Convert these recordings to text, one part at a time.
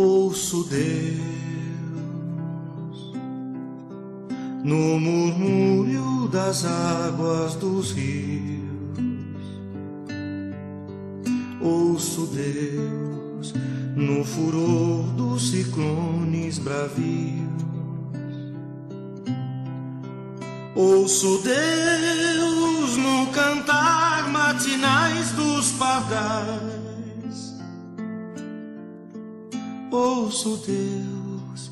Ouço Deus no murmúrio das águas dos rios. Ouço Deus no furor dos ciclones bravios. Ouço Deus no cantar matinais dos pardais. Ouço Deus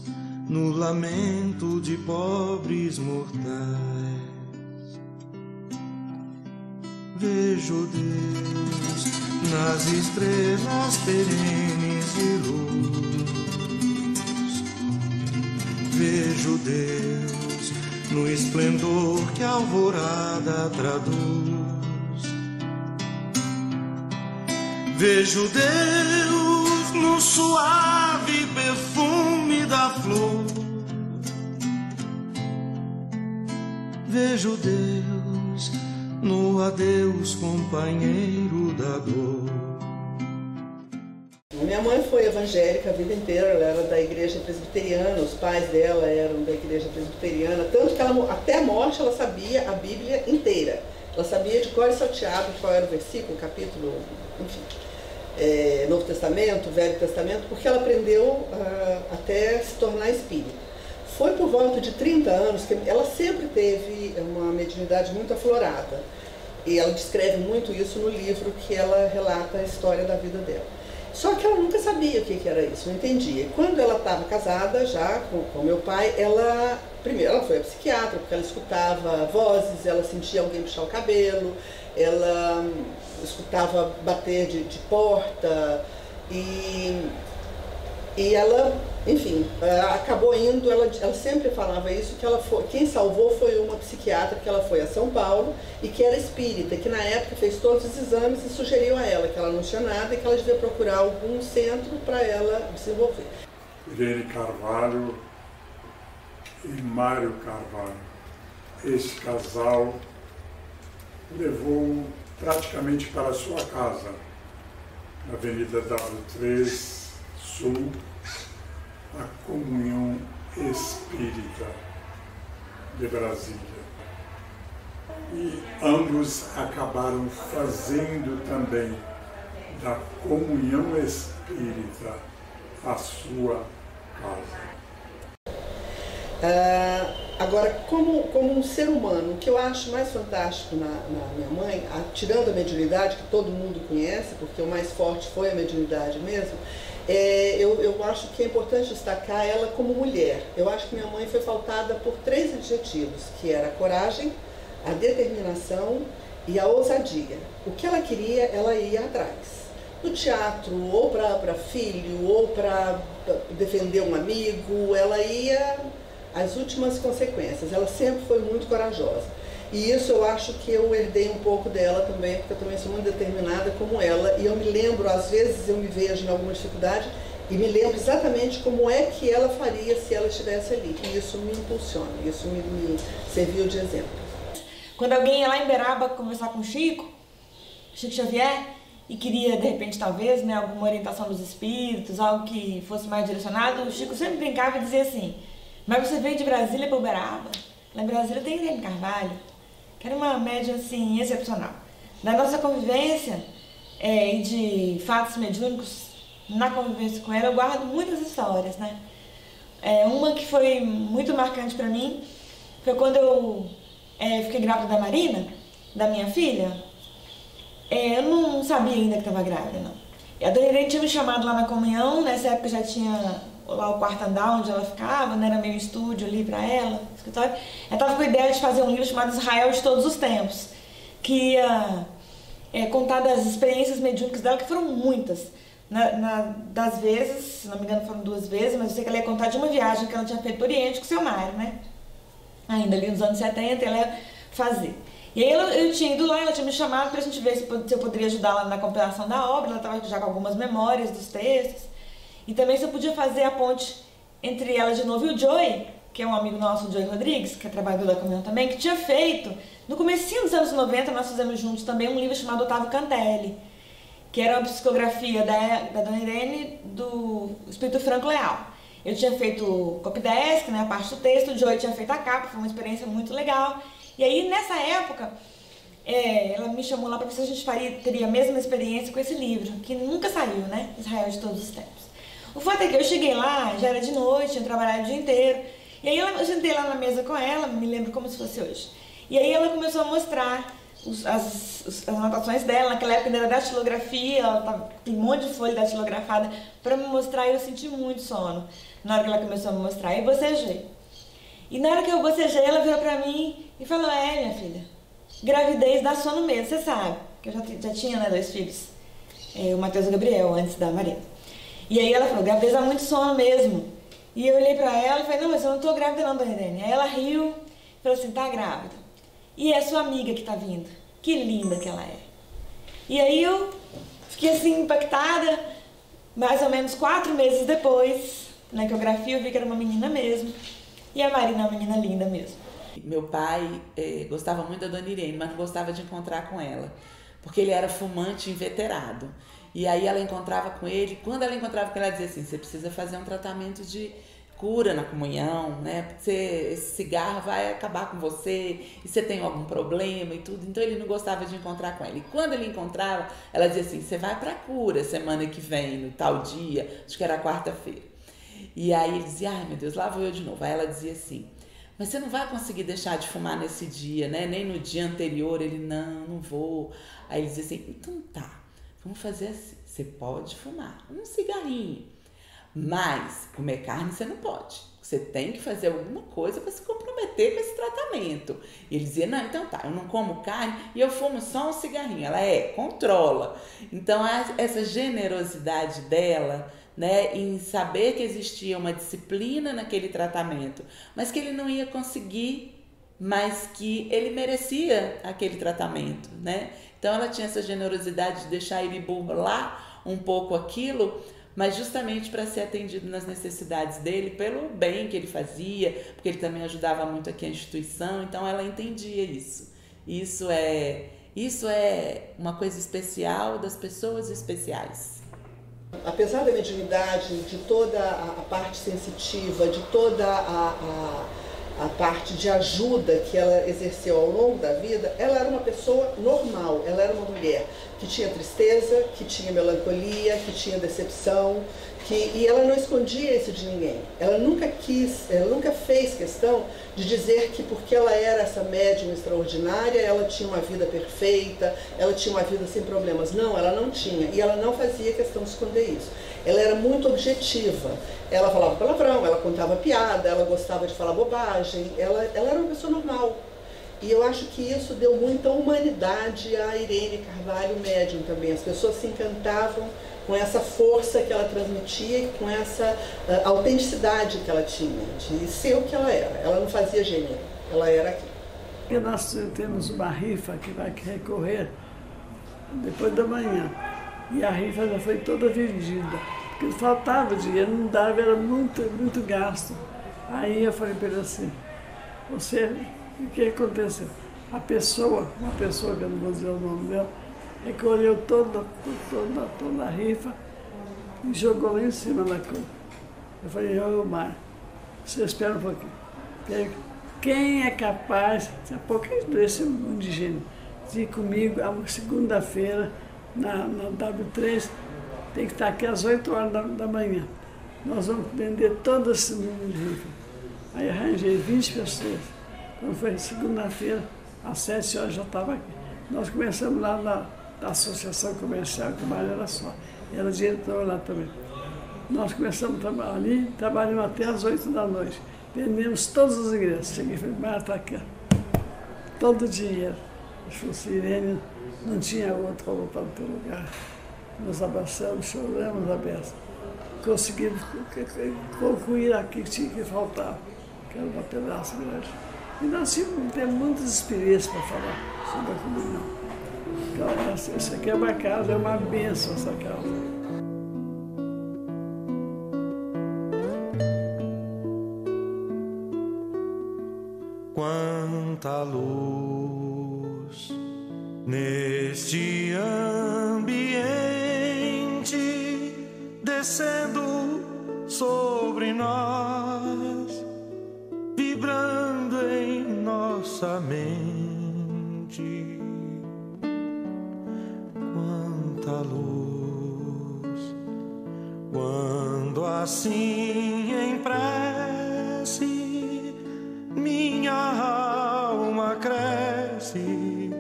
no lamento de pobres mortais. Vejo Deus nas estrelas perenes de luz. Vejo Deus no esplendor que a alvorada traduz. Vejo Deus no suave perfume da flor. Vejo Deus no adeus, companheiro da dor. Minha mãe foi evangélica a vida inteira, ela era da igreja presbiteriana, os pais dela eram da igreja presbiteriana, tanto que ela, até a morte ela sabia a Bíblia inteira. Ela sabia de cor e salteado qual era o versículo, capítulo, enfim, Novo Testamento, Velho Testamento, porque ela aprendeu até se tornar espírita. Foi por volta de 30 anos que ela sempre teve uma mediunidade muito aflorada. E ela descreve muito isso no livro que ela relata a história da vida dela. Só que ela nunca sabia o que era isso, não entendia. E quando ela estava casada já com meu pai, primeiro ela foi a psiquiatra, porque ela escutava vozes, ela sentia alguém puxar o cabelo, ela escutava bater de porta e ela, enfim, acabou indo, ela sempre falava isso, que quem salvou foi uma psiquiatra, que ela foi a São Paulo e que era espírita, que na época fez todos os exames e sugeriu a ela que ela não tinha nada e que ela devia procurar algum centro para ela desenvolver. Irene Carvalho e Mário Carvalho. Esse casal levou praticamente para a sua casa, na Avenida W3 Sul, a Comunhão Espírita de Brasília. E ambos acabaram fazendo também da Comunhão Espírita a sua casa. Agora, como um ser humano, o que eu acho mais fantástico na minha mãe, tirando a mediunidade, que todo mundo conhece, porque o mais forte foi a mediunidade mesmo, eu acho que é importante destacar ela como mulher. Eu acho que minha mãe foi faltada por 3 adjetivos, que era a coragem, a determinação e a ousadia. O que ela queria, ela ia atrás. No teatro, ou para filho, ou para defender um amigo, ela ia às últimas consequências. Ela sempre foi muito corajosa. E isso eu acho que eu herdei um pouco dela também, porque eu também sou muito determinada como ela. E eu me lembro, às vezes eu me vejo em alguma dificuldade e me lembro exatamente como é que ela faria se ela estivesse ali. E isso me impulsiona, isso me serviu de exemplo. Quando alguém ia lá em Beraba conversar com o Chico Xavier, e queria, de repente, talvez, né, alguma orientação dos espíritos, algo que fosse mais direcionado, o Chico sempre brincava e dizia assim: mas você veio de Brasília para Uberaba? Lá em Brasília tem Irene Carvalho, que era uma média assim, excepcional. Na nossa convivência e de fatos mediúnicos, na convivência com ela, eu guardo muitas histórias, né? Uma que foi muito marcante para mim foi quando eu fiquei grávida da Marina, da minha filha. Eu não sabia ainda que estava grávida, não. E a dona Irene tinha me chamado lá na comunhão, nessa época já tinha lá o quarto andar onde ela ficava, né, era meu estúdio ali para ela, escritório. Ela estava com a ideia de fazer um livro chamado Israel de Todos os Tempos, que ia contar das experiências mediúnicas dela, que foram muitas. Das vezes, se não me engano foram 2 vezes, mas eu sei que ela ia contar de uma viagem que ela tinha feito para o Oriente com o seu Mário, né? Ainda ali nos anos 70, ela ia fazer. E aí eu tinha ido lá, ela tinha me chamado para a gente ver se eu poderia ajudá-la na compilação da obra. Ela estava já com algumas memórias dos textos. E também se eu podia fazer a ponte entre ela de novo e o Joey, que é um amigo nosso, o Joey Rodrigues, que é trabalhador da comunhão também, que tinha feito, no comecinho dos anos 90, nós fizemos juntos também um livro chamado Otávio Cantelli, que era uma psicografia da Dona Irene do Espírito Franco Leal. Eu tinha feito o copydesk, né, a parte do texto, o Joey tinha feito a capa, foi uma experiência muito legal. E aí, nessa época, ela me chamou lá para ver se a gente teria a mesma experiência com esse livro, que nunca saiu, né, Israel de Todos os Tempos. O fato é que eu cheguei lá, já era de noite, tinha trabalhado o dia inteiro, e aí eu sentei lá na mesa com ela, me lembro como se fosse hoje. E aí ela começou a mostrar as anotações dela, naquela época era datilografia, ela tem um monte de folha datilografada para me mostrar, e eu senti muito sono na hora que ela começou a me mostrar, e bocejei. E na hora que eu bocejei, ela virou para mim e falou: minha filha, gravidez dá sono mesmo, você sabe, que eu já tinha, né, 2 filhos, o Matheus e o Gabriel, antes da Maria. E aí ela falou: gravidez dá muito sono mesmo. E eu olhei para ela e falei: não, mas eu não tô grávida não, Dona Irene. Aí ela riu e falou assim: tá grávida. E é sua amiga que tá vindo. Que linda que ela é. E aí eu fiquei assim impactada. Mais ou menos 4 meses depois, na ecografia eu vi que era uma menina mesmo. E a Marina é uma menina linda mesmo. Meu pai gostava muito da Dona Irene, mas não gostava de encontrar com ela, porque ele era fumante inveterado. E aí ela encontrava com ele, quando ela encontrava com ele, ela dizia assim: você precisa fazer um tratamento de cura na comunhão, né? Porque esse cigarro vai acabar com você, e você tem algum problema e tudo. Então ele não gostava de encontrar com ela. E quando ele encontrava, ela dizia assim: você vai pra cura semana que vem, no tal dia, acho que era quarta-feira. E aí ele dizia: ai meu Deus, lá vou eu de novo. Aí ela dizia assim: mas você não vai conseguir deixar de fumar nesse dia, né? Nem no dia anterior. Ele: não vou. Aí ele dizia assim: então tá, vamos fazer assim, você pode fumar um cigarrinho, mas comer carne você não pode. Você tem que fazer alguma coisa para se comprometer com esse tratamento. E ele dizia: não, então tá, eu não como carne e eu fumo só um cigarrinho. Ela controla. Então essa generosidade dela, né, em saber que existia uma disciplina naquele tratamento, mas que ele não ia conseguir, mas que ele merecia aquele tratamento, né? Então ela tinha essa generosidade de deixar ele burlar um pouco aquilo, mas justamente para ser atendido nas necessidades dele, pelo bem que ele fazia, porque ele também ajudava muito aqui a instituição, então ela entendia isso. Isso é uma coisa especial das pessoas especiais. Apesar da mediunidade, de toda a parte sensitiva, de toda a parte de ajuda que ela exerceu ao longo da vida, ela era uma pessoa normal, ela era uma mulher que tinha tristeza, que tinha melancolia, que tinha decepção, e ela não escondia isso de ninguém. Ela nunca fez questão de dizer que porque ela era essa médium extraordinária, ela tinha uma vida perfeita, ela tinha uma vida sem problemas. Não, ela não tinha, e ela não fazia questão de esconder isso. Ela era muito objetiva, ela falava palavrão, ela contava piada, ela gostava de falar bobagem, ela era uma pessoa normal. E eu acho que isso deu muita humanidade a Irene Carvalho médium também. As pessoas se encantavam com essa força que ela transmitia e com essa autenticidade que ela tinha, de ser o que ela era. Ela não fazia gênero, ela era aquilo. E nós temos uma rifa que vai recorrer depois da manhã. E a rifa já foi toda vendida, porque faltava dinheiro, não dava, era muito gasto. Aí eu falei para ele assim: o que aconteceu? Uma pessoa que eu não vou dizer o nome dela, recolheu toda a rifa e jogou lá em cima da cama. Eu falei: ô Mar, você espera um pouquinho. Quem é capaz, há pouquinho desse indígena, de ir comigo a segunda-feira na W3, tem que estar aqui às 8 horas da manhã. Nós vamos vender todo esse número de rifa. Aí arranjei 20 pessoas. Quando foi segunda-feira, às 7 horas já estava aqui. Nós começamos lá na Associação Comercial, que o Mário era só. Era diretor lá também. Nós começamos a trabalhar ali, trabalhamos até às 8 da noite. Vendemos todos os ingressos. Cheguei e falei: Mário, está aqui. Todo o dinheiro. Eu falei assim: Irene, não tinha outro para voltar no teu lugar. Nós abraçamos, choramos a beça. Conseguimos concluir aquilo que tinha que faltar, que era uma pedaço grande. E nós temos muitas experiências para falar sobre a comunhão. Então, isso aqui é uma casa, é uma bênção essa casa. Quanta luz neste ambiente sobre nós, vibrando em nossa mente. Quanta luz, quando assim em prece minha alma cresce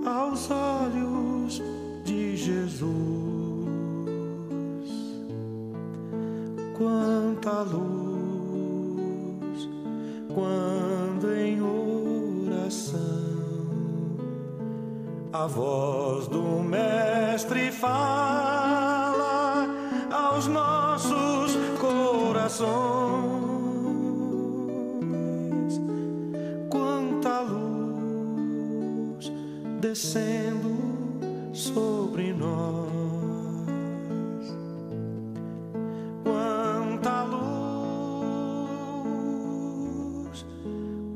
aos olhos de Jesus. Quanta luz, quando em oração a voz do Mestre fala aos nossos corações. Quanta luz descendo sobre nós. Quanta luz,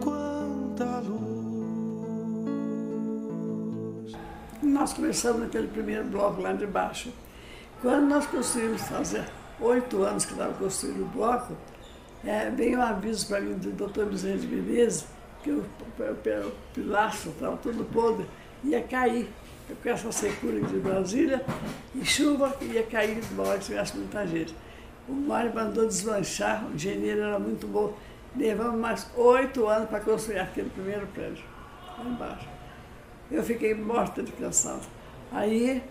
quanta luz. Nós começamos naquele primeiro bloco lá de baixo. Quando nós conseguimos fazer 8 anos que estava construindo o bloco, veio um aviso para mim do Dr. Bezerra de Menezes que o pilastro estava todo podre, ia cair. Com essa secura de Brasília, e chuva, ia cair de bola se tivesse muita gente. O Mário mandou deslanchar, o engenheiro era muito bom. Levamos mais 8 anos para construir aquele primeiro prédio, lá embaixo. Eu fiquei morta de cansado. Aí,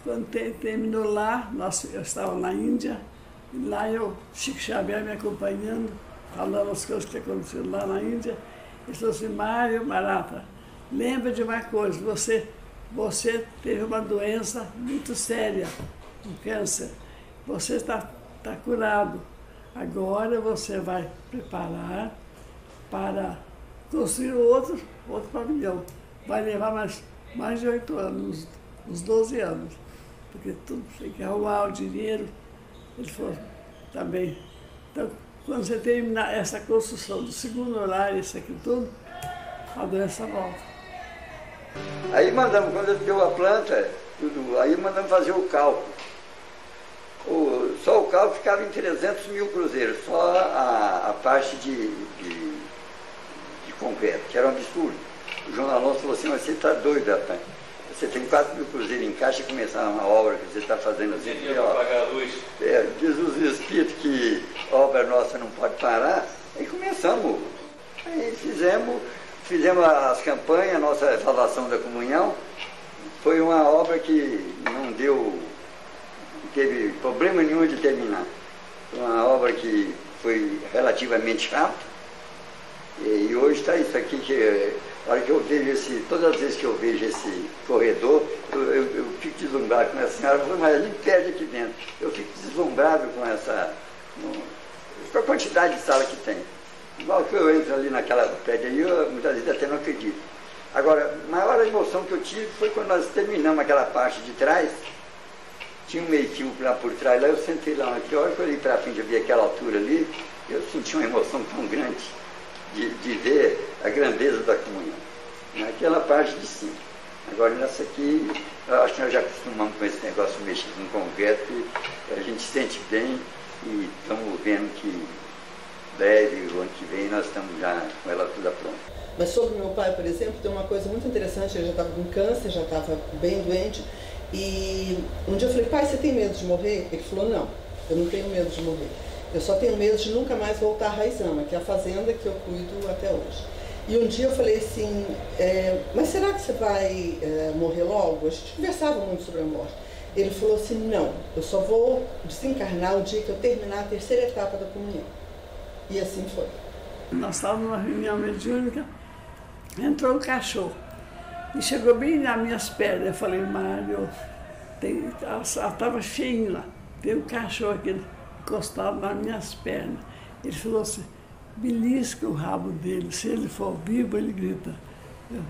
quando terminou lá, eu estava na Índia, e lá Chico Xavier me acompanhando, falando as coisas que aconteceram lá na Índia. Ele falou assim: Mário Barata, lembra de uma coisa, você teve uma doença muito séria, um câncer. Você está curado. Agora você vai preparar para construir outro pavilhão. Vai levar mais de 8 anos, uns 12 anos. Porque tudo tem que arrumar o dinheiro. Ele falou também. Então, quando você terminar essa construção do segundo horário, isso aqui tudo, a doença volta. Aí mandamos, quando deu a planta, aí mandamos fazer o cálculo. Só o cálculo ficava em 300 mil cruzeiros, só a parte de concreto, que era um absurdo. O João Alonso falou assim: você está doido, rapaz. Você tem 4 mil cruzeiros em caixa e começar uma obra que você está fazendo assim. Pagar a luz. Diz os Espíritos que obra nossa não pode parar. Aí começamos. Aí fizemos as campanhas, a nossa salvação da comunhão. Foi uma obra que não teve problema nenhum de terminar. Foi uma obra que foi relativamente rápida. E hoje está isso aqui, que a hora que eu vejo todas as vezes que eu vejo esse corredor, eu fico deslumbrado com essa senhora, mas ele perde aqui dentro. Eu fico deslumbrado com a quantidade de sala que tem. Igual que eu entro ali naquela prédio aí, eu muitas vezes até não acredito. Agora, a maior emoção que eu tive foi quando nós terminamos aquela parte de trás. Tinha um meio-fio lá por trás, lá eu sentei lá, que hora que eu olhei para frente, eu vi aquela altura ali, eu senti uma emoção tão grande de ver a grandeza da comunhão, naquela parte de cima. Agora nessa aqui, eu acho que nós já acostumamos com esse negócio de mexer com concreto, e a gente sente bem e estamos vendo que breve, o ano que vem, nós estamos já com ela toda pronta. Mas sobre meu pai, por exemplo, tem uma coisa muito interessante, ele já estava com câncer, já estava bem doente, e um dia eu falei: pai, você tem medo de morrer? Ele falou: não, eu não tenho medo de morrer. Eu só tenho medo de nunca mais voltar a Raizama, que é a fazenda que eu cuido até hoje. E um dia eu falei assim: mas será que você vai morrer logo? A gente conversava muito sobre a morte. Ele falou assim: não, eu só vou desencarnar o dia que eu terminar a 3ª etapa da comunhão. E assim foi. Nós estávamos numa reunião mediúnica, entrou um cachorro e chegou bem nas minhas pernas. Eu falei: Mário, ela estava cheinha lá, tem um cachorro aqui encostado nas minhas pernas. Ele falou assim: belisca o rabo dele, se ele for vivo, ele grita. Eu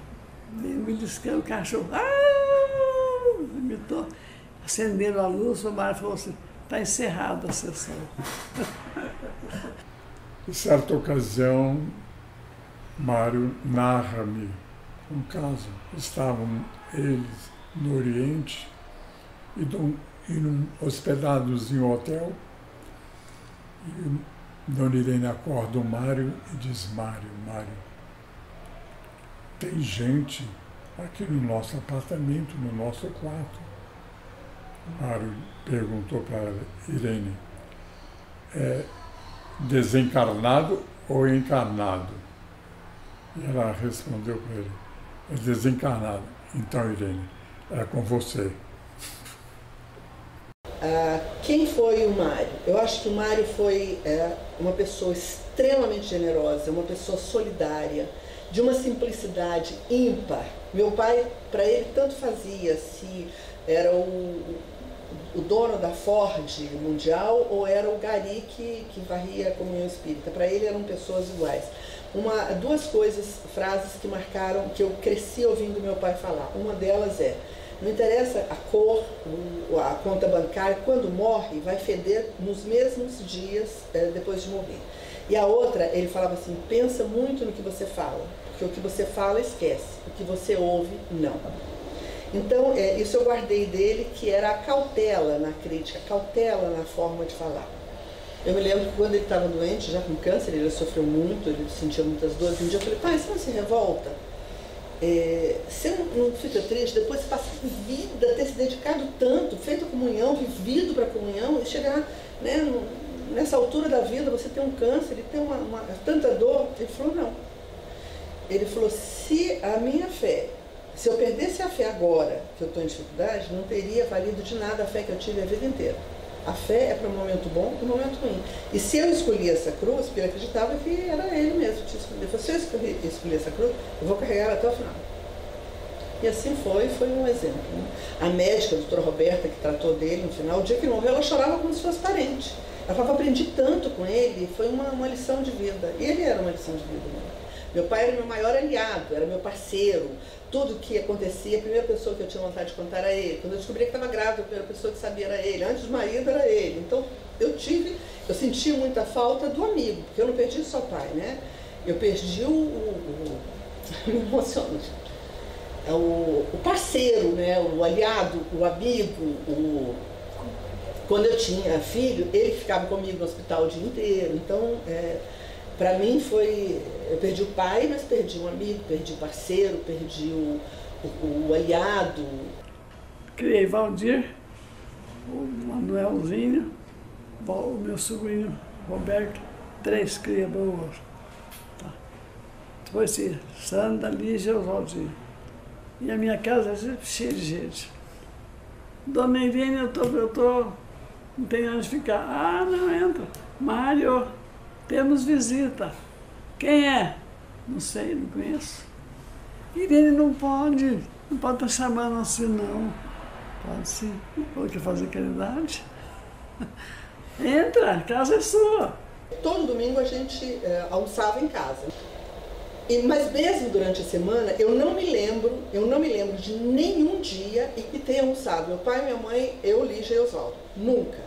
belisquei o cachorro, gritou. Acenderam a luz, o Mário falou assim: está encerrada a sessão. Em certa ocasião, Mário narra-me um caso. Estavam eles no Oriente e hospedados em um hotel, E Dona Irene acorda o Mário e diz: Mário, tem gente aqui no nosso apartamento, no nosso quarto. Mário perguntou para Irene: é desencarnado ou encarnado? E ela respondeu para ele: é desencarnado. Então, Irene, é com você. Quem foi o Mário? Eu acho que o Mário foi uma pessoa extremamente generosa, uma pessoa solidária, de uma simplicidade ímpar. Meu pai, para ele, tanto fazia se era o dono da Ford Mundial ou era o gari que varria a comunhão espírita. Para ele eram pessoas iguais. Duas frases que marcaram, que eu cresci ouvindo meu pai falar. Uma delas é: não interessa a cor, a conta bancária, quando morre vai feder nos mesmos dias depois de morrer. E a outra, ele falava assim: pensa muito no que você fala, porque o que você fala esquece, o que você ouve não. Então, isso eu guardei dele, que era a cautela na crítica, a cautela na forma de falar. Eu me lembro que quando ele estava doente, já com câncer, ele sofreu muito, ele sentia muitas dores. Um dia eu falei: pai, você não se revolta? Você não fica triste depois de passar vida, ter se dedicado tanto, feito a comunhão, vivido para a comunhão, e chegar, né, nessa altura da vida, você tem um câncer e tem tanta dor? Ele falou: não. Ele falou: se a minha fé, se eu perdesse a fé agora, que eu estou em dificuldade, não teria valido de nada a fé que eu tive a vida inteira. A fé é para um momento bom e um momento ruim. E se eu escolhi essa cruz, porque eu acreditava que era ele mesmo que tinha escolhido. Ele falou: se eu escolhi essa cruz, eu vou carregar ela até o final. E assim foi um exemplo. Né? A médica, a doutora Roberta, que tratou dele no final, o dia que morreu, ela chorava como se fosse parente. Ela falava: aprendi tanto com ele, foi uma lição de vida. E ele era uma lição de vida. Né? Meu pai era meu maior aliado, era meu parceiro. Tudo que acontecia, a primeira pessoa que eu tinha vontade de contar era ele. Quando eu descobri que estava grávida, a primeira pessoa que sabia era ele. Antes do marido era ele. Então, eu senti muita falta do amigo, porque eu não perdi só pai, né? Eu perdi me emociono. O parceiro, né? O aliado, o amigo, Quando eu tinha filho, ele ficava comigo no hospital o dia inteiro. Então, para mim eu perdi o pai, mas perdi um amigo, perdi o parceiro, perdi o aliado. Criei Valdir, o Manuelzinho, o meu sobrinho Roberto, 3 criadores. Tá. Depois Sandra, Lígia e Oswaldinho. E a minha casa é cheia de gente. Dona Irene, não tenho onde ficar. Ah, não entra. Mário, temos visita. Quem é? Não sei, não conheço. Irene, não pode estar chamando assim, não. Pode sim. Vou que fazer caridade. Entra, a casa é sua. Todo domingo a gente almoçava em casa. Mas mesmo durante a semana, eu não me lembro de nenhum dia em que tenha almoçado meu pai, minha mãe, eu, Lígia e Oswaldo. Nunca.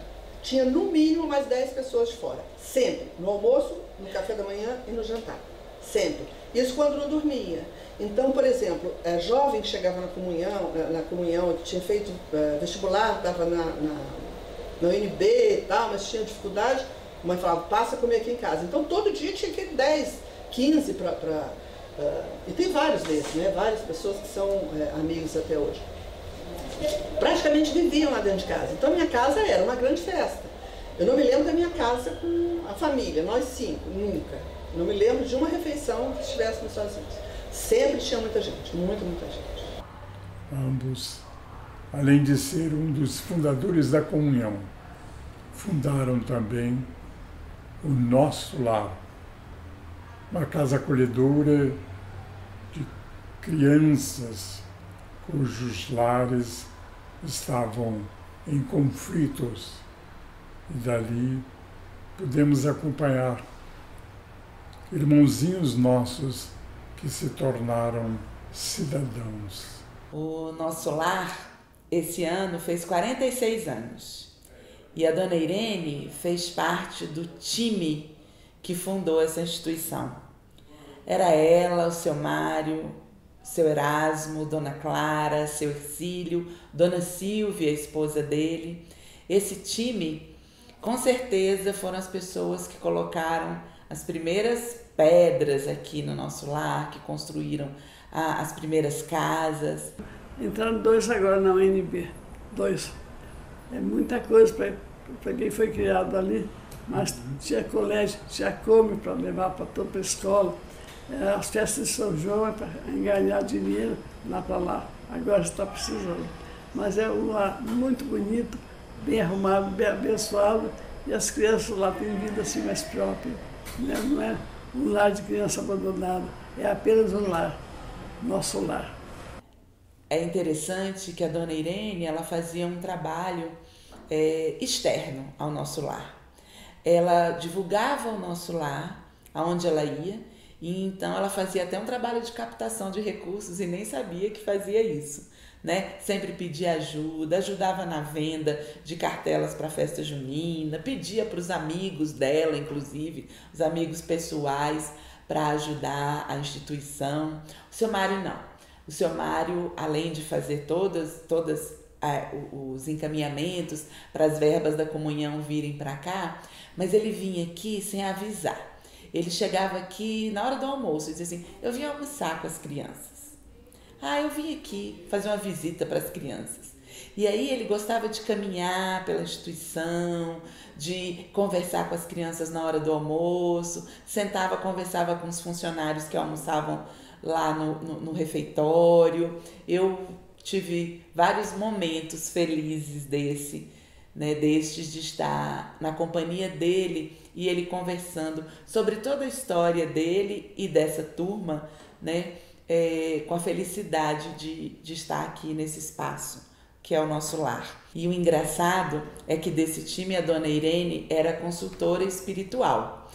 Tinha no mínimo mais 10 pessoas de fora. Sempre. No almoço, no café da manhã e no jantar. Sempre. Isso quando não dormia. Então, por exemplo, jovem que chegava na comunhão, que tinha feito vestibular, estava na UNB e tal, mas tinha dificuldade, a mãe falava: passa a comer aqui em casa. Então, todo dia tinha que ir 10, 15 e tem vários desses, né? Várias pessoas que são amigos até hoje. Praticamente viviam lá dentro de casa. Então, minha casa era uma grande festa. Eu não me lembro da minha casa com a família, nós 5, nunca. Não me lembro de uma refeição que estivéssemos sozinhos. Sempre tinha muita gente, muita gente. Ambos, além de ser um dos fundadores da comunhão, fundaram também o Nosso Lar, uma casa acolhedora de crianças cujos lares estavam em conflitos. E dali podemos acompanhar irmãozinhos nossos que se tornaram cidadãos. O Nosso Lar, esse ano, fez 46 anos. E a Dona Irene fez parte do time que fundou essa instituição. Era ela, o seu Mário, seu Erasmo, Dona Clara, seu Ercílio, Dona Silvia, a esposa dele. Esse time com certeza foram as pessoas que colocaram as primeiras pedras aqui no nosso lar, que construíram as primeiras casas. Entraram 2 agora na UNB, 2. É muita coisa para quem foi criado ali, mas tinha colégio, tinha come para levar para toda a escola. As festas de São João é para ganhar dinheiro lá para lá. Agora está precisando. Mas é um lar muito bonito, bem arrumado, bem abençoado, e as crianças lá têm vida assim mais própria. Não é um lar de criança abandonada, é apenas um lar, nosso lar. É interessante que a dona Irene, ela fazia um trabalho externo ao nosso lar. Ela divulgava o nosso lar, aonde ela ia, e então ela fazia até um trabalho de captação de recursos e nem sabia que fazia isso, né? Sempre pedia ajuda, ajudava na venda de cartelas para a festa junina, pedia para os amigos dela, inclusive, os amigos pessoais, para ajudar a instituição. O seu Mário não. O seu Mário, além de fazer todos os encaminhamentos para as verbas da comunhão virem para cá, mas ele vinha aqui sem avisar. Ele chegava aqui na hora do almoço e dizia assim, eu vim almoçar com as crianças. Eu vim aqui fazer uma visita para as crianças. E aí ele gostava de caminhar pela instituição, de conversar com as crianças na hora do almoço, sentava, conversava com os funcionários que almoçavam lá no refeitório. Eu tive vários momentos felizes destes de estar na companhia dele e ele conversando sobre toda a história dele e dessa turma, né, com a felicidade de estar aqui nesse espaço que é o nosso lar. E o engraçado é que desse time a dona Irene era consultora espiritual.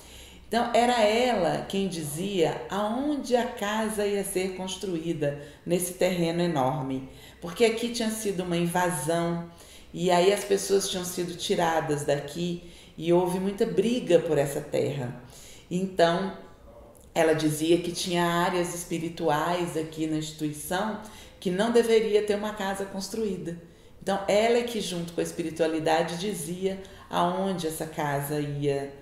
Então, era ela quem dizia aonde a casa ia ser construída nesse terreno enorme. Porque aqui tinha sido uma invasão e aí as pessoas tinham sido tiradas daqui e houve muita briga por essa terra. Então, ela dizia que tinha áreas espirituais aqui na instituição que não deveria ter uma casa construída. Então, ela é que, junto com a espiritualidade, dizia aonde essa casa ia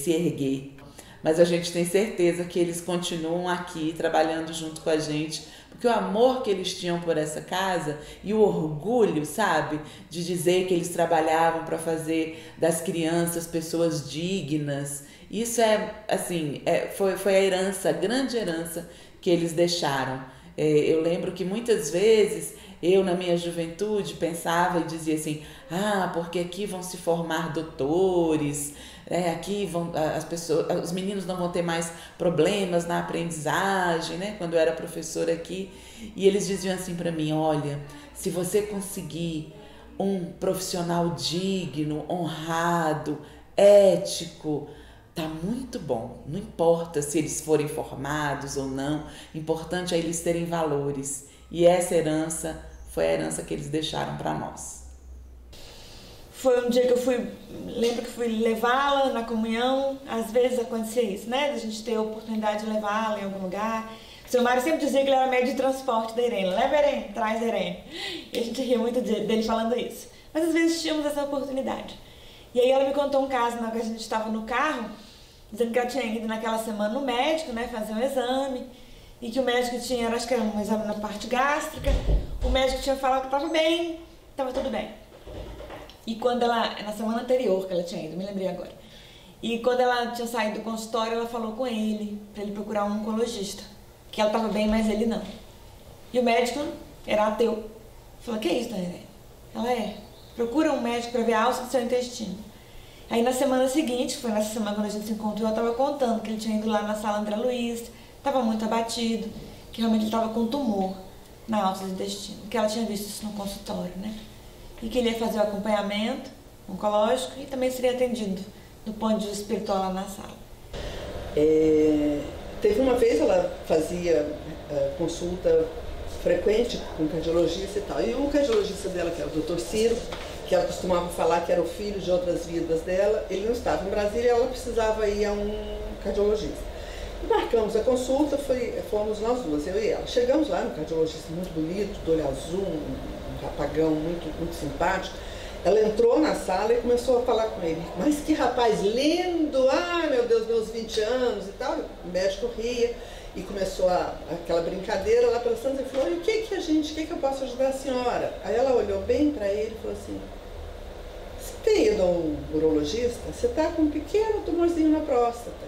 se erguer. Mas a gente tem certeza que eles continuam aqui trabalhando junto com a gente, porque o amor que eles tinham por essa casa e o orgulho, sabe, de dizer que eles trabalhavam para fazer das crianças pessoas dignas, isso foi a herança, a grande herança que eles deixaram. Eu lembro que muitas vezes eu, na minha juventude, pensava e dizia assim, porque aqui vão se formar doutores, aqui os meninos não vão ter mais problemas na aprendizagem, né? Quando eu era professora aqui, e eles diziam assim para mim, olha, se você conseguir um profissional digno, honrado, ético, tá muito bom, não importa se eles forem formados ou não, importante é eles terem valores. E essa herança foi a herança que eles deixaram para nós. Foi um dia que lembro que fui levá-la na comunhão, às vezes acontecia isso, né? A gente ter a oportunidade de levá-la em algum lugar. O seu Mário sempre dizia que ele era médio de transporte da Irene, leva a Irene, traz a Irene. E a gente ria muito dele falando isso. Mas às vezes tínhamos essa oportunidade. E aí ela me contou um caso na hora que a gente estava no carro, dizendo que ela tinha ido naquela semana no médico, né, fazer um exame, e que o médico tinha, acho que era um exame na parte gástrica, o médico tinha falado que estava bem, estava tudo bem. E quando ela, na semana anterior que ela tinha ido, me lembrei agora, e quando ela tinha saído do consultório, ela falou com ele, para ele procurar um oncologista, que ela estava bem, mas ele não. E o médico era ateu. Falou, que é isso, Dona? Ela procura um médico para ver a alça do seu intestino. Aí na semana seguinte, foi nessa semana quando a gente se encontrou, ela estava contando que ele tinha ido lá na sala André Luiz, estava muito abatido, que realmente ele estava com tumor na alça do intestino, que ela tinha visto isso no consultório, né? E que ele ia fazer o acompanhamento oncológico e também seria atendido do ponto de vista espiritual lá na sala. Teve uma vez ela fazia consulta frequente com um cardiologista e tal, e o cardiologista dela, que era o Dr. Ciro, que ela costumava falar que era o filho de outras vidas dela, ele não estava em Brasília e ela precisava ir a um cardiologista. E marcamos a consulta, fomos nós duas, eu e ela. Chegamos lá no cardiologista muito bonito, do olho azul, um rapagão muito, muito simpático, Ela entrou na sala e começou a falar com ele. Mas que rapaz lindo! Ah, meu Deus, meus 20 anos e tal. O médico ria e começou aquela brincadeira lá pela Santa e falou, e o que que eu posso ajudar a senhora? Aí ela olhou bem para ele e falou assim, você tem ido a um urologista? Você está com um pequeno tumorzinho na próstata.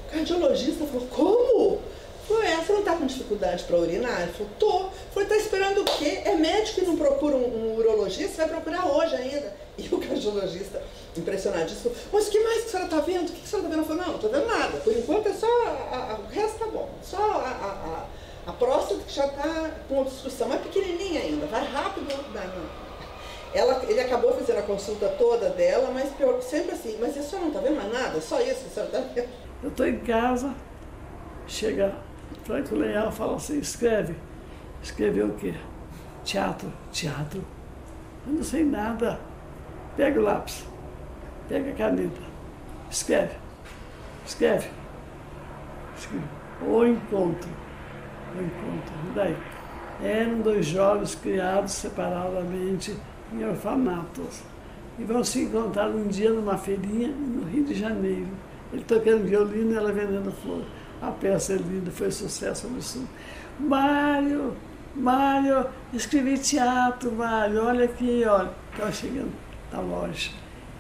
O cardiologista falou, como? Falou, você não está com dificuldade para urinar? Ele falou, tô. Falei, está esperando o quê? É médico que não procura um urologista? Vai procurar hoje ainda. E o cardiologista, impressionadíssimo, falou, mas o que mais que a senhora está vendo? O que a senhora está vendo? Eu falei, não, não estou vendo nada. Por enquanto é só, o resto tá bom. Só a próstata que já está com obstrução, mas pequenininha ainda, vai rápido. Ele acabou fazendo a consulta toda dela, mas sempre assim, mas a senhora não está vendo mais nada? Só isso que a senhora está vendo? Eu estou em casa, chega Franco Leal e fala assim, escreve. Escreveu o quê? Teatro. Eu não sei nada. Pega o lápis, pega a caneta, escreve. O encontro. E daí? Eram 2 jovens criados separadamente em orfanatos e vão se encontrar um dia numa feirinha no Rio de Janeiro. Ele tocando violino e ela vendendo flor. A peça é linda, foi sucesso absoluto. Mário, escrevi teatro, Mário, olha aqui, olha. Estava chegando na loja.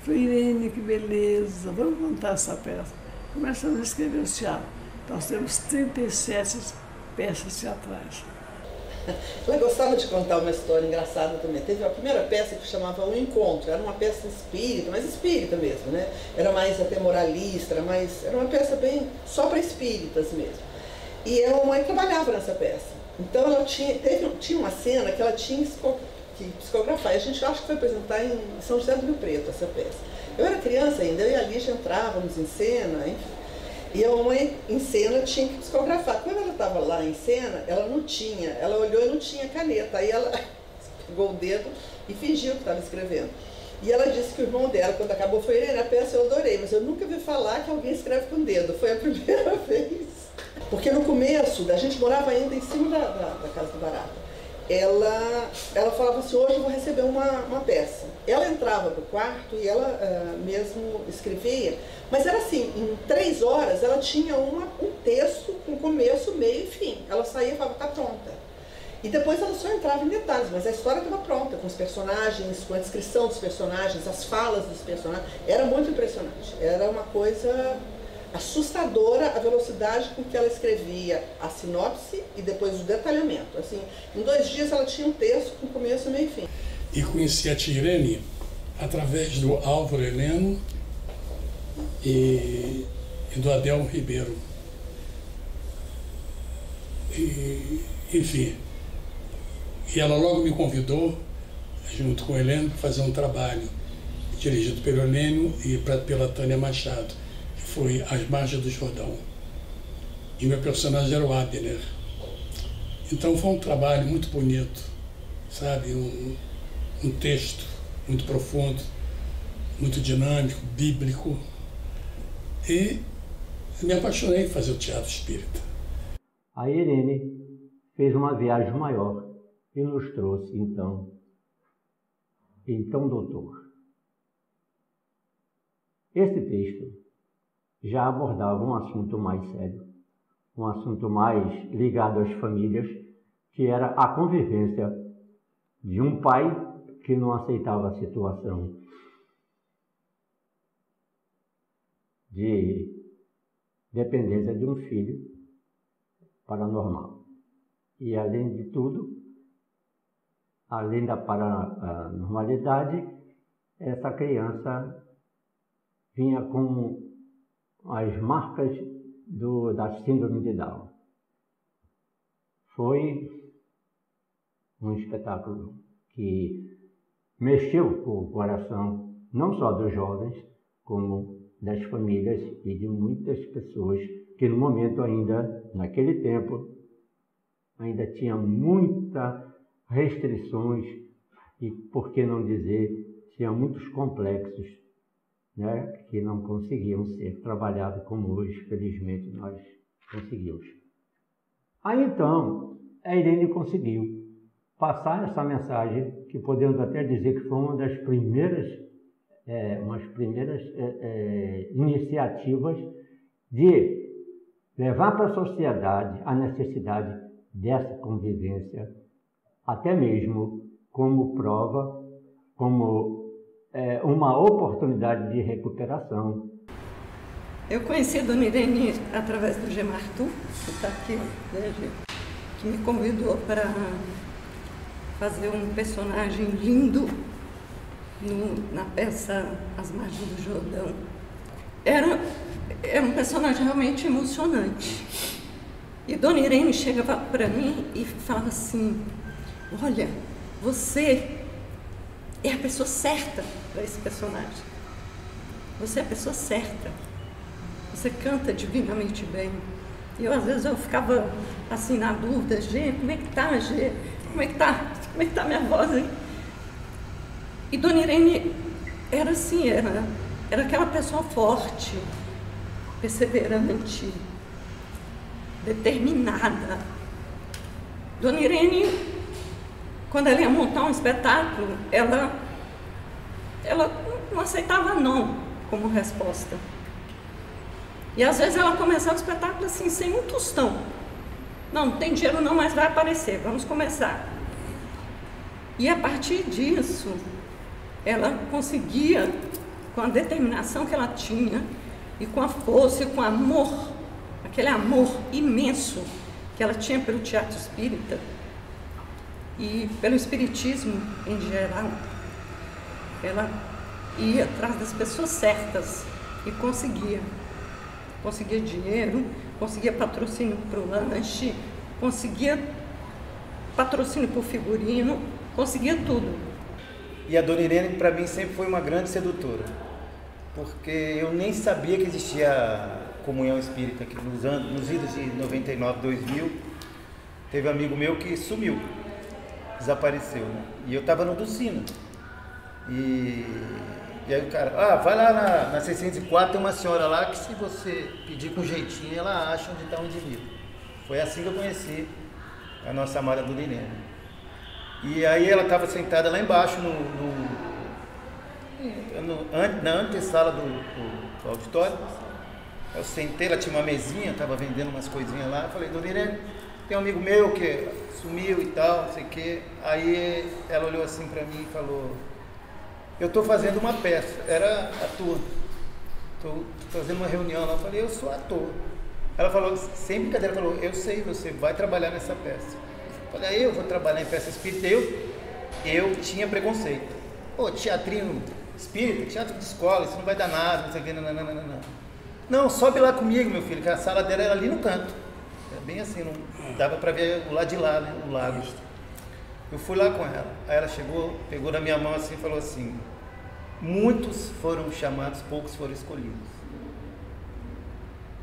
Falei, Irene, que beleza, vamos montar essa peça. Começamos a escrever o teatro. Nós temos 37 peças teatrais. Ela gostava de contar uma história engraçada também. Teve a primeira peça que chamava O Encontro, era uma peça espírita, mas espírita mesmo, né? Era mais até moralista, era uma peça bem só para espíritas mesmo. E a mãe trabalhava nessa peça. Então ela tinha uma cena que ela tinha que psicografar. E a gente acho que foi apresentar em São José do Rio Preto essa peça. Eu era criança ainda, eu e a Lígia entrávamos em cena, enfim. E a mamãe em cena tinha que psicografar. Quando ela estava lá em cena, ela olhou e não tinha caneta. Aí ela pegou o dedo e fingiu que estava escrevendo. E ela disse que o irmão dela, quando acabou, foi Irene, a peça eu adorei, mas eu nunca vi falar que alguém escreve com o dedo. Foi a primeira vez. Porque no começo, a gente morava ainda em cima da Casa do Barata. Ela falava assim, hoje eu vou receber uma peça. Ela entrava pro quarto e ela mesmo escrevia, mas era assim, em 3 horas ela tinha um texto com começo, meio e fim. Ela saía e falava, tá pronta. E depois ela só entrava em detalhes, mas a história estava pronta, com os personagens, com a descrição dos personagens, as falas dos personagens. Era muito impressionante, era uma coisa assustadora a velocidade com que ela escrevia a sinopse e depois o detalhamento. Assim, em 2 dias ela tinha um texto com começo, meio e fim. E conheci a tia Irene através do Álvaro Heleno e do Adelmo Ribeiro. Enfim, e ela logo me convidou, junto com o Heleno, para fazer um trabalho dirigido pelo Heleno e pela Tânia Machado, que foi As Margens do Jordão. E meu personagem era o Abner. Então foi um trabalho muito bonito, sabe? Um texto muito profundo, muito dinâmico, bíblico. E me apaixonei por fazer o teatro espírita. A Irene fez uma viagem maior e nos trouxe, então, doutor. Esse texto já abordava um assunto mais sério, um assunto mais ligado às famílias, que era a convivência de um pai que não aceitava a situação de dependência de um filho paranormal. E, além de tudo, além da paranormalidade, essa criança vinha com as marcas da síndrome de Down. Foi um espetáculo que mexeu com o coração, não só dos jovens, como das famílias e de muitas pessoas que no momento ainda, naquele tempo, ainda tinha muitas restrições e, por que não dizer, tinha muitos complexos, né, que não conseguiam ser trabalhados como hoje, felizmente, nós conseguimos. Aí então, a Irene conseguiu passar essa mensagem, que podemos até dizer que foi uma das primeiras iniciativas de levar para a sociedade a necessidade dessa convivência, até mesmo como prova, como uma oportunidade de recuperação. Eu conheci a Dona Irene através do Gemartu, que está aqui, né, que me convidou para fazer um personagem lindo na peça As Margens do Jordão. Era um personagem realmente emocionante. E Dona Irene chegava para mim e falava assim: olha, você é a pessoa certa para esse personagem. Você é a pessoa certa. Você canta divinamente bem. E eu, às vezes, eu ficava assim na dúvida: Gê, como é que tá, Gê? Como é que tá minha voz, hein? E Dona Irene era assim, era aquela pessoa forte, perseverante, determinada. Dona Irene, quando ela ia montar um espetáculo, ela não aceitava não como resposta. E às vezes ela começava o espetáculo assim, sem um tostão. Não tem dinheiro não, mas vai aparecer, vamos começar. E a partir disso, ela conseguia, com a determinação que ela tinha, e com a força e com o amor, aquele amor imenso que ela tinha pelo teatro espírita e pelo espiritismo em geral, ela ia atrás das pessoas certas e conseguia dinheiro, conseguia patrocínio para o lanche, conseguia patrocínio para o figurino, conseguia tudo. E a Dona Irene, para mim, sempre foi uma grande sedutora, porque eu nem sabia que existia a comunhão espírita, que nos idos de 99, 2000, teve um amigo meu que sumiu, desapareceu, né? E eu estava no Ducina. E aí o cara, vai lá na 604, tem uma senhora lá que, se você pedir com jeitinho, ela acha onde está o indivíduo. Foi assim que eu conheci a nossa amada Dona Irene. E aí ela estava sentada lá embaixo, na antessala do auditório. Eu sentei, ela tinha uma mesinha, estava vendendo umas coisinhas lá. Eu falei: Dona Irene, tem um amigo meu que sumiu e tal, não sei o quê. Aí ela olhou assim para mim e falou: eu estou fazendo uma peça. Era ator. Estou fazendo uma reunião lá. Eu falei: eu sou ator. Ela falou, sem brincadeira, falou: eu sei, você vai trabalhar nessa peça. Eu falei: eu vou trabalhar em peça espírita. Eu tinha preconceito. Pô, teatrinho espírita, teatro de escola, isso não vai dar nada, não sei o que, não, sobe lá comigo, meu filho, que a sala dela era ali no canto. Era bem assim, não dava para ver o lado de lá, né, o lago. Eu fui lá com ela. Aí ela chegou, pegou na minha mão assim e falou assim: muitos foram chamados, poucos foram escolhidos.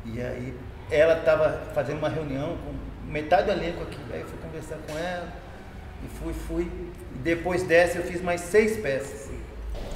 E aí ela estava fazendo uma reunião com metade do elenco aqui. Aí eu fui conversar com ela e fui. E depois dessa eu fiz mais 6 peças.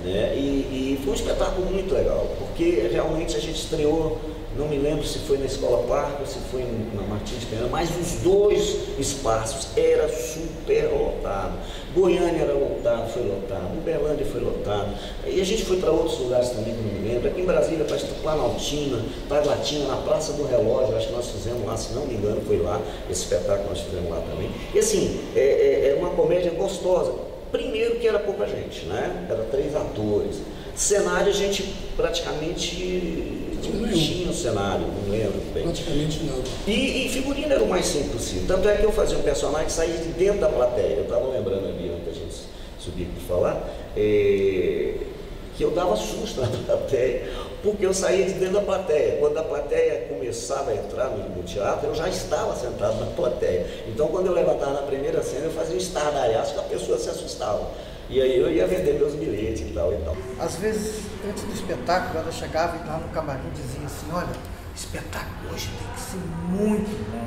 E foi um espetáculo muito legal, porque realmente a gente estreou, não me lembro se foi na Escola Parque ou se foi na Martins de Pena, mas os 2 espaços era super lotado. Goiânia era lotado, foi lotado, Uberlândia foi lotado, e a gente foi para outros lugares também, que não me lembro. Aqui em Brasília, para Planaltina, Taguatina, na Praça do Relógio, acho que nós fizemos lá, se não me engano, foi lá, esse espetáculo nós fizemos lá também. E assim, é uma comédia gostosa. Primeiro que era pouca gente, né? Era 3 atores. Cenário a gente praticamente não tinha o cenário, não lembro bem. Praticamente não. E figurino era o mais simples possível. Tanto é que eu fazia um personagem que saía de dentro da plateia. Eu estava lembrando ali, antes da gente subir para falar, que eu dava susto na plateia, porque eu saía de dentro da plateia. Quando a plateia começava a entrar no teatro, eu já estava sentado na plateia. Então, quando eu levantava na primeira cena, eu fazia um estardalhaço que a pessoa se assustava. E aí eu ia vender meus bilhetes e tal e tal. Às vezes, antes do espetáculo, ela chegava e lá no camarim dizia assim: olha, o espetáculo hoje tem que ser muito bom.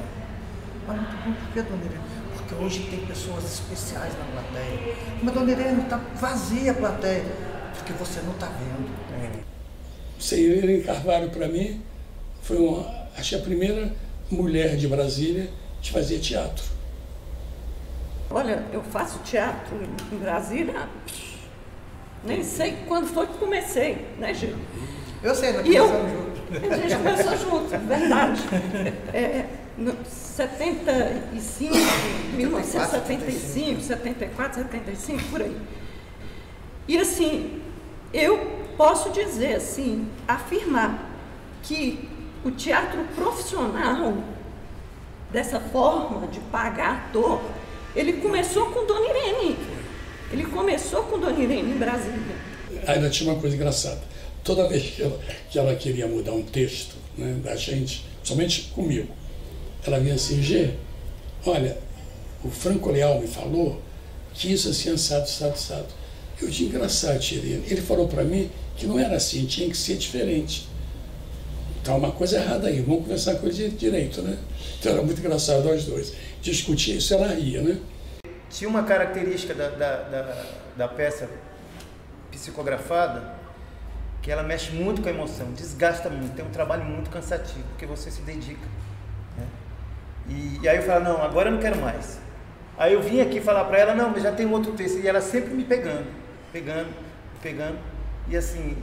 Mas muito bom por quê, Dona Irene? Porque hoje tem pessoas especiais na plateia. Mas, Dona Irene, está vazia a plateia, porque você não está vendo. Irene Carvalho, para mim, foi acho que a primeira mulher de Brasília que fazia teatro. Olha, eu faço teatro em Brasília, nem sei quando foi que comecei, né, Gil? Eu sei, nós começamos juntos. A gente começou junto, verdade. 75, 1975, 74, 75, por aí. E assim, eu posso dizer assim, afirmar que o teatro profissional, dessa forma de pagar ator, ele começou com Dona Irene. Ele começou com Dona Irene em Brasília. Ainda tinha uma coisa engraçada. Toda vez que ela queria mudar um texto, né, da gente, somente comigo, ela vinha assim, Gê, olha, o Franco Leal me falou que isso assim, assado. Eu tinha engraçado, Irene. Ele falou para mim que não era assim, tinha que ser diferente. Tá uma coisa errada aí, vamos conversar com ele direito, né? Então era muito engraçado nós dois. Discutir isso, ela ria, né? Tinha uma característica da peça psicografada, que ela mexe muito com a emoção, desgasta muito, tem um trabalho muito cansativo, porque você se dedica. Né? E aí eu falo, não, agora eu não quero mais. Aí eu vim aqui falar para ela, não, mas já tem um outro texto, e ela sempre me pegando, e assim,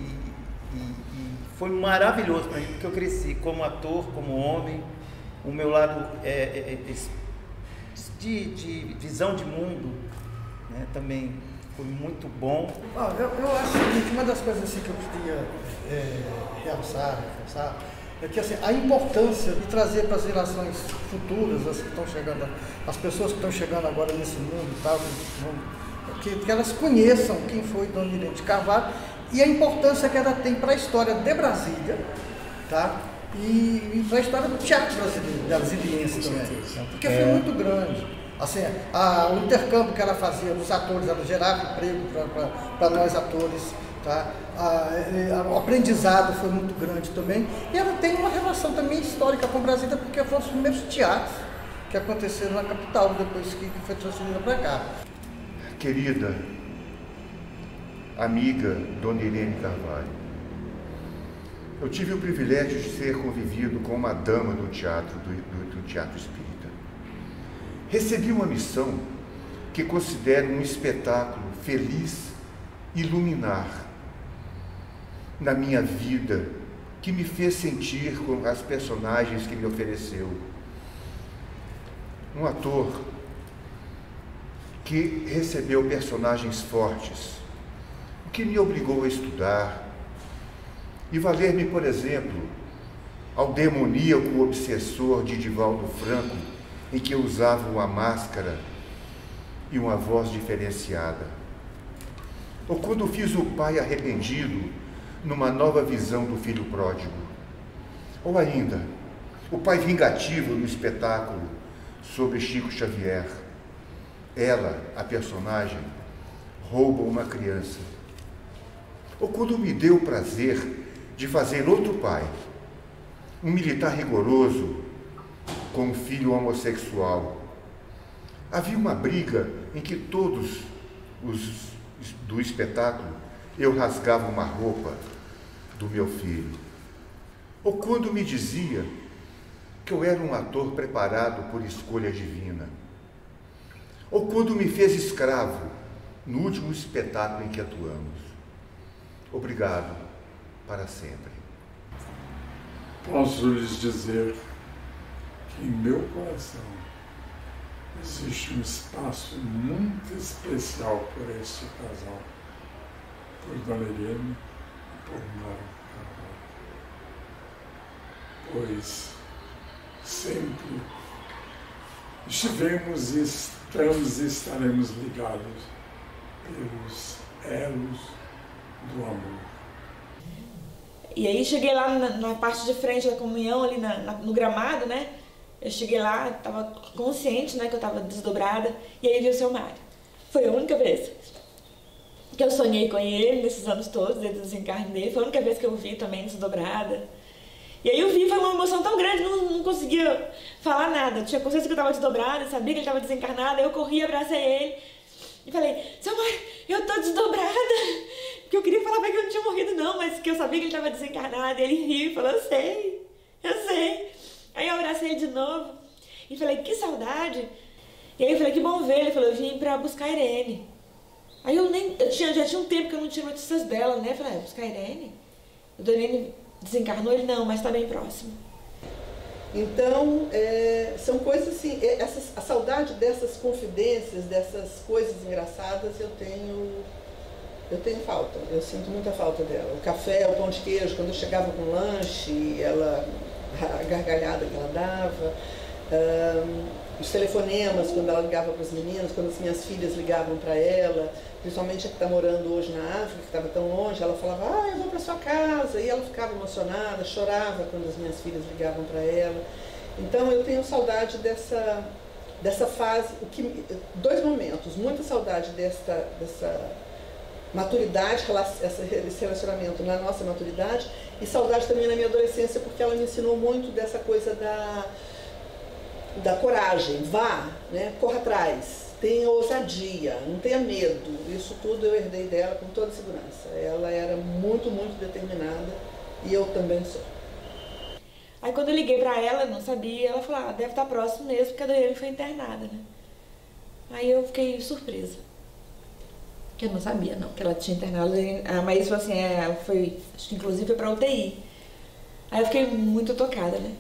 foi maravilhoso para mim, porque eu cresci como ator, como homem, o meu lado de visão de mundo, né, também foi muito bom. Eu acho que uma das coisas assim, que eu queria realçar, é que assim, a importância de trazer para as gerações futuras, as que estão chegando, as pessoas que estão chegando agora nesse mundo, tá, que elas conheçam quem foi Dona Irene de Carvalho e a importância que ela tem para a história de Brasília, tá? E para a história do teatro brasileiro, brasiliense também, porque foi muito grande. Assim, o intercâmbio que ela fazia dos atores, ela gerava emprego para nós atores, tá? O aprendizado foi muito grande também, e ela tem uma relação também histórica com Brasília, porque foram os primeiros teatros que aconteceram na capital, depois que foi transferida para cá. Querida amiga Dona Irene Carvalho, eu tive o privilégio de ser convivido com uma dama do teatro, do teatro espírita. Recebi uma missão que considero um espetáculo feliz e luminar na minha vida, que me fez sentir com as personagens que me ofereceu. Um ator que recebeu personagens fortes, o que me obrigou a estudar e valer-me, por exemplo, ao demoníaco obsessor de Divaldo Franco, em que eu usava uma máscara e uma voz diferenciada. Ou quando fiz o pai arrependido numa nova visão do filho pródigo. Ou ainda, o pai vingativo no espetáculo sobre Chico Xavier. Ela, a personagem, rouba uma criança. Ou quando me deu o prazer de fazer outro pai, um militar rigoroso com um filho homossexual. Havia uma briga em que todos os do espetáculo eu rasgava uma roupa do meu filho. Ou quando me dizia que eu era um ator preparado por escolha divina. Ou quando me fez escravo no último espetáculo em que atuamos. Obrigado para sempre. Posso lhes dizer que em meu coração existe um espaço muito especial por este casal, por Dona Irene e por Mário Carvalho. Pois sempre estivemos e estamos e estaremos ligados pelos elos do amor. E aí cheguei lá na parte de frente da comunhão, ali no gramado, né? Eu cheguei lá, estava consciente, né, que eu estava desdobrada, e aí vi o seu Mário. Foi a única vez que eu sonhei com ele nesses anos todos, desde o desencarne dele. Foi a única vez que eu o vi também desdobrada. E aí eu vi, foi uma emoção tão grande, não conseguia falar nada. Eu tinha consciência que eu estava desdobrada, sabia que ele estava desencarnado, aí eu corri, abracei ele e falei, seu Mário, eu tô desdobrada. Porque eu queria falar pra ele que eu não tinha morrido não, mas que eu sabia que ele estava desencarnado. E ele riu e falou, eu sei. Aí eu abracei ele de novo e falei, que saudade. E aí eu falei, que bom ver. Ele falou, eu vim pra buscar a Irene. Aí já tinha um tempo que eu não tinha notícias dela, né? Eu falei, buscar a Irene? A Dona Irene desencarnou? Ele, não, mas tá bem próximo. Então, são coisas assim, a saudade dessas confidências, dessas coisas engraçadas, eu tenho falta, eu sinto muita falta dela. O café, o pão de queijo, quando eu chegava com lanche, a gargalhada que ela dava, os telefonemas, quando ela ligava para os meninos, quando as minhas filhas ligavam para ela, principalmente a que está morando hoje na África, que estava tão longe, ela falava, eu vou para sua casa, e ela ficava emocionada, chorava quando as minhas filhas ligavam para ela. Então eu tenho saudade dessa fase, dois momentos, muita saudade dessa maturidade, esse relacionamento na nossa maturidade, e saudade também na minha adolescência, porque ela me ensinou muito dessa coisa da coragem, vá, né? Corra atrás, tenha ousadia, não tenha medo. Isso tudo eu herdei dela com toda segurança. Ela era muito, muito determinada e eu também sou. Aí quando eu liguei pra ela, não sabia, ela falou, deve estar próximo mesmo, porque a Dona Irene foi internada, né? Aí eu fiquei surpresa. Que eu não sabia, não, que ela tinha internado. A Maísa falou assim, ela foi, acho que inclusive foi pra UTI. Aí eu fiquei muito tocada, né?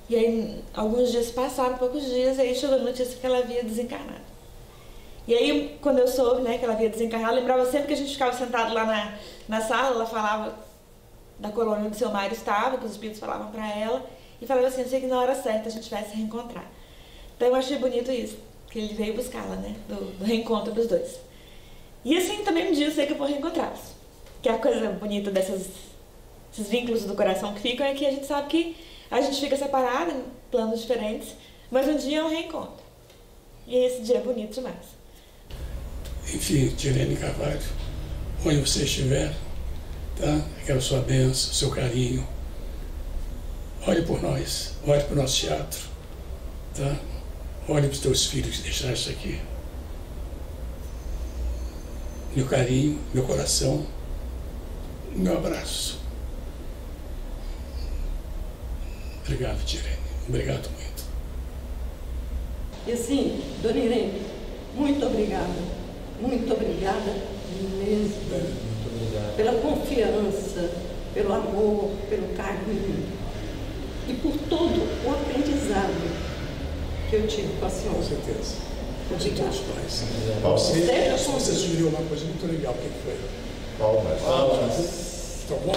E aí, alguns dias passaram, poucos dias, aí chegou a notícia que ela havia desencarnado. E aí, quando eu soube, né, que ela havia desencarnado, eu lembrava sempre que a gente ficava sentado lá na sala, ela falava da colônia onde o seu Mário estava, que os espíritos falavam pra ela, e falava assim, eu sei que na hora certa a gente vai se reencontrar. Então eu achei bonito isso, que ele veio buscá-la, né, do reencontro dos dois. E assim, também um dia eu sei que eu vou reencontrá-los. Que a coisa bonita esses vínculos do coração que ficam é que a gente sabe que a gente fica separado em planos diferentes, mas um dia é um reencontro. E esse dia é bonito demais. Enfim, Irene Carvalho, onde você estiver, tá? Quero sua bênção, seu carinho. Olhe por nós, olhe para o nosso teatro, tá? Olhe para os teus filhos que deixaste aqui. Meu carinho, meu coração, meu abraço. Obrigado, Irene. Obrigado muito. E assim, Dona Irene, muito obrigada mesmo. Muito obrigado. Pela confiança, pelo amor, pelo carinho e por todo o aprendizado que eu tive com a senhora. Com certeza. Obrigada. Você sugeriu uma coisa muito legal, o que foi? Palmas. Tá bom?